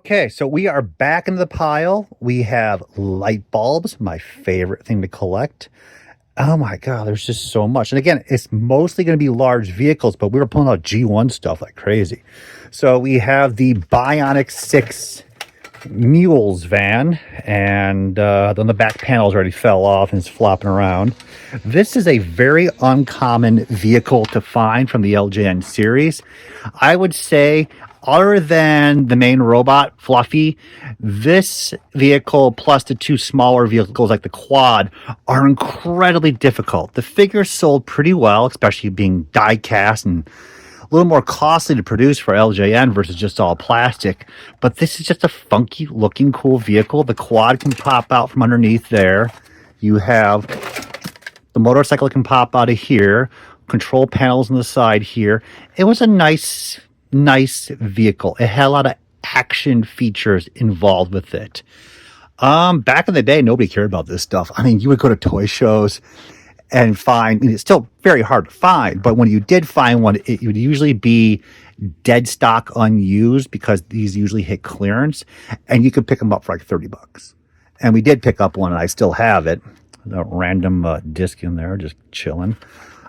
Okay, so we are back into the pile. We have light bulbs, my favorite thing to collect. Oh my God, there's just so much. And again, it's mostly going to be large vehicles, but we were pulling out G1 stuff like crazy. So we have the Bionic 6 Mules van, and then the back panels already fell off and it's flopping around. This is a very uncommon vehicle to find from the LJN series. I would say, other than the main robot, Fluffy, this vehicle plus the two smaller vehicles like the quad are incredibly difficult. The figures sold pretty well, especially being die cast and a little more costly to produce for LJN versus just all plastic, but this is just a funky looking cool vehicle. The quad can pop out from underneath there. You have the motorcycle can pop out of here, control panels on the side here. It was a nice vehicle. It had a lot of action features involved with it. Back in the day, nobody cared about this stuff. I mean, you would go to toy shows and find, I mean, it's still very hard to find, but when you did find one, it would usually be dead stock unused because these usually hit clearance, and you could pick them up for like $30. And we did pick up one, and I still have it. A random disc in there, just chilling.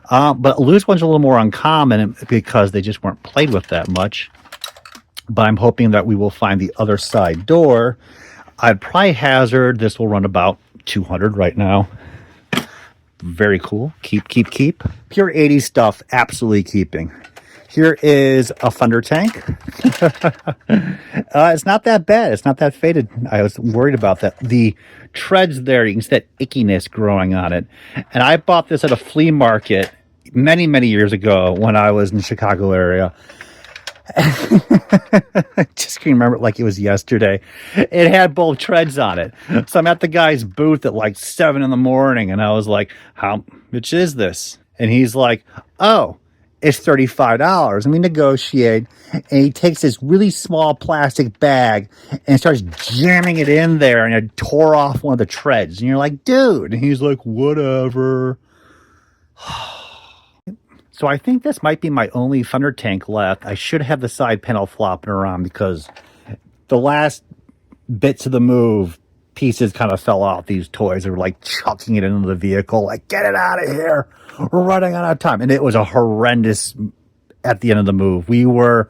But loose ones are a little more uncommon because they just weren't played with that much. But I'm hoping that we will find the other side door. I'd probably hazard this will run about 200 right now. Very cool. Keep. Pure 80s stuff, absolutely keeping. Here is a Thunder Tank. It's not that bad. It's not that faded. I was worried about that. The treads there, you can see that ickiness growing on it. And I bought this at a flea market many years ago when I was in the Chicago area. I just can remember it like it was yesterday. It had both treads on it. So I'm at the guy's booth at like 7 in the morning, and I was like, how much is this? And he's like, oh, it's $35. And we negotiate, and he takes this really small plastic bag and starts jamming it in there, and it tore off one of the treads. And you're like, dude. And he's like, whatever. So I think this might be my only Thunder Tank left. I should have the side panel flopping around because the last bits of the move pieces kind of fell off these toys. They were like chucking it into the vehicle, like, get it out of here. We're running out of time. And it was a horrendous at the end of the move. We were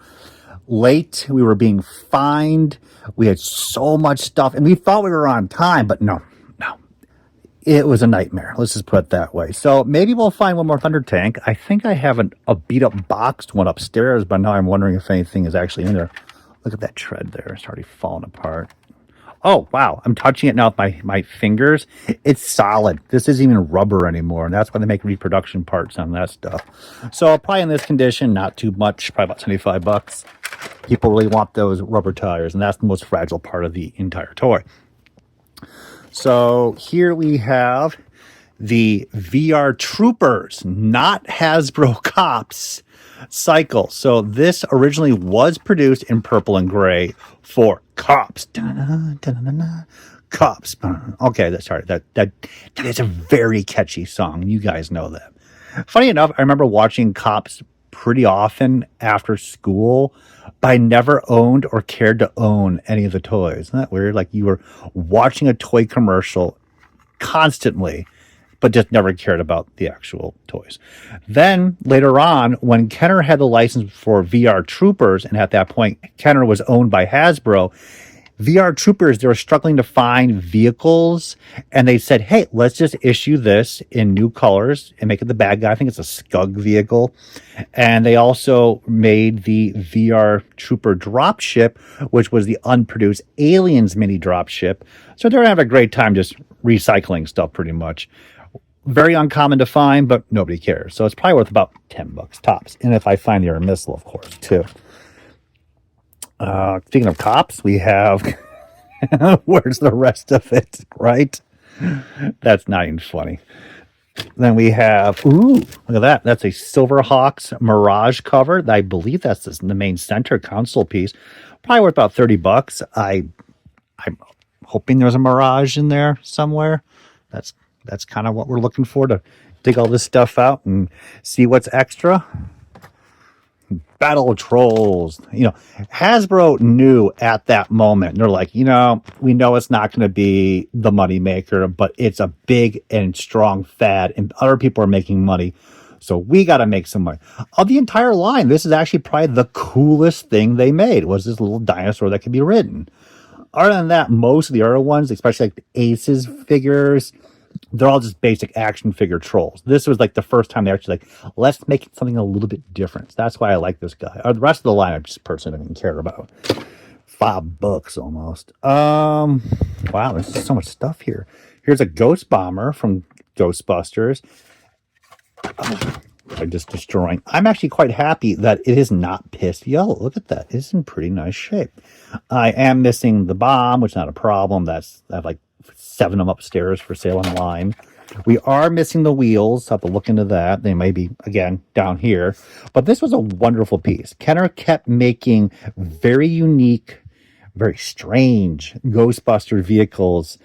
late. We were being fined. We had so much stuff, and we thought we were on time, but no. It was a nightmare. Let's just put it that way. So maybe we'll find one more Thunder Tank. I think I have a beat up boxed one upstairs, but now I'm wondering if anything is actually in there. Look at that tread there. It's already falling apart. Oh, wow. I'm touching it now with my fingers. It's solid. This isn't even rubber anymore, and that's why they make reproduction parts on that stuff. So probably in this condition, not too much, probably about $25. People really want those rubber tires, and that's the most fragile part of the entire toy. So here we have the VR Troopers, not Hasbro Cops cycle. So this originally was produced in purple and gray for Cops. Cops. Okay, that is a very catchy song. You guys know that. Funny enough, I remember watching Cops pretty often after school, but I never owned or cared to own any of the toys. Isn't that weird? Like you were watching a toy commercial constantly, but just never cared about the actual toys. Then later on, when Kenner had the license for VR Troopers, and at that point, Kenner was owned by Hasbro, VR Troopers, they were struggling to find vehicles, and they said, hey, let's just issue this in new colors and make it the bad guy. I think it's a Scug vehicle. And they also made the VR Trooper dropship, which was the unproduced Aliens mini dropship. So they're having a great time just recycling stuff pretty much. Very uncommon to find, but nobody cares. So it's probably worth about $10 tops. And if I find the air missile, of course, too. Speaking of Cops, we have where's the rest of it, right? That's not even funny. Then we have, ooh, look at that. That's a Silverhawks Mirage cover. I believe that's the main center console piece. Probably worth about $30. I'm hoping there's a Mirage in there somewhere. That's kind of what we're looking for, to dig all this stuff out and see what's extra. Battle Trolls. You know, Hasbro knew at that moment. They're like, you know, we know it's not going to be the money maker, but it's a big and strong fad, and other people are making money. So we got to make some money. Of the entire line, this is actually probably the coolest thing they made, was this little dinosaur that could be ridden. Other than that, most of the other ones, especially like the Aces figures, they're all just basic action figure trolls. This was like the first time they actually like, let's make something a little bit different. That's why I like this guy. The rest of the line I just personally don't even care about. $5 almost. Wow, there's so much stuff here. Here's a Ghost Bomber from Ghostbusters. I'm just destroying. I'm actually quite happy that it is not pissed yellow. Look at that. It's in pretty nice shape. I am missing the bomb, which is not a problem. I have like 7 of them upstairs for sale online. We are missing the wheels. Have to look into that. They may be, again, down here. But this was a wonderful piece. Kenner kept making very unique, very strange Ghostbuster vehicles.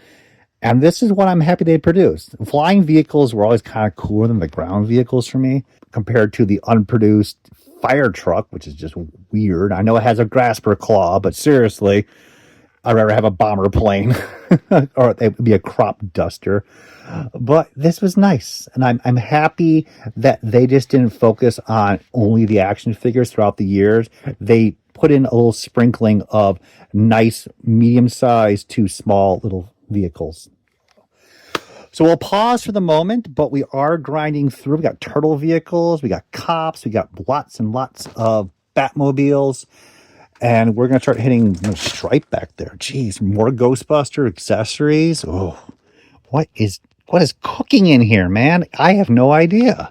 And this is what I'm happy they produced. Flying vehicles were always kind of cooler than the ground vehicles for me, compared to the unproduced fire truck, which is just weird. I know it has a grasper claw, but seriously, I'd rather have a bomber plane or it would be a crop duster. But this was nice. And I'm happy that they just didn't focus on only the action figures throughout the years. They put in a little sprinkling of nice medium-sized to small little vehicles. So we'll pause for the moment, but we are grinding through. We got turtle vehicles, we got cops, we got lots and lots of Batmobiles, and we're going to start hitting Stripe back there. Jeez, more Ghostbuster accessories. Oh, what is cooking in here, man? I have no idea.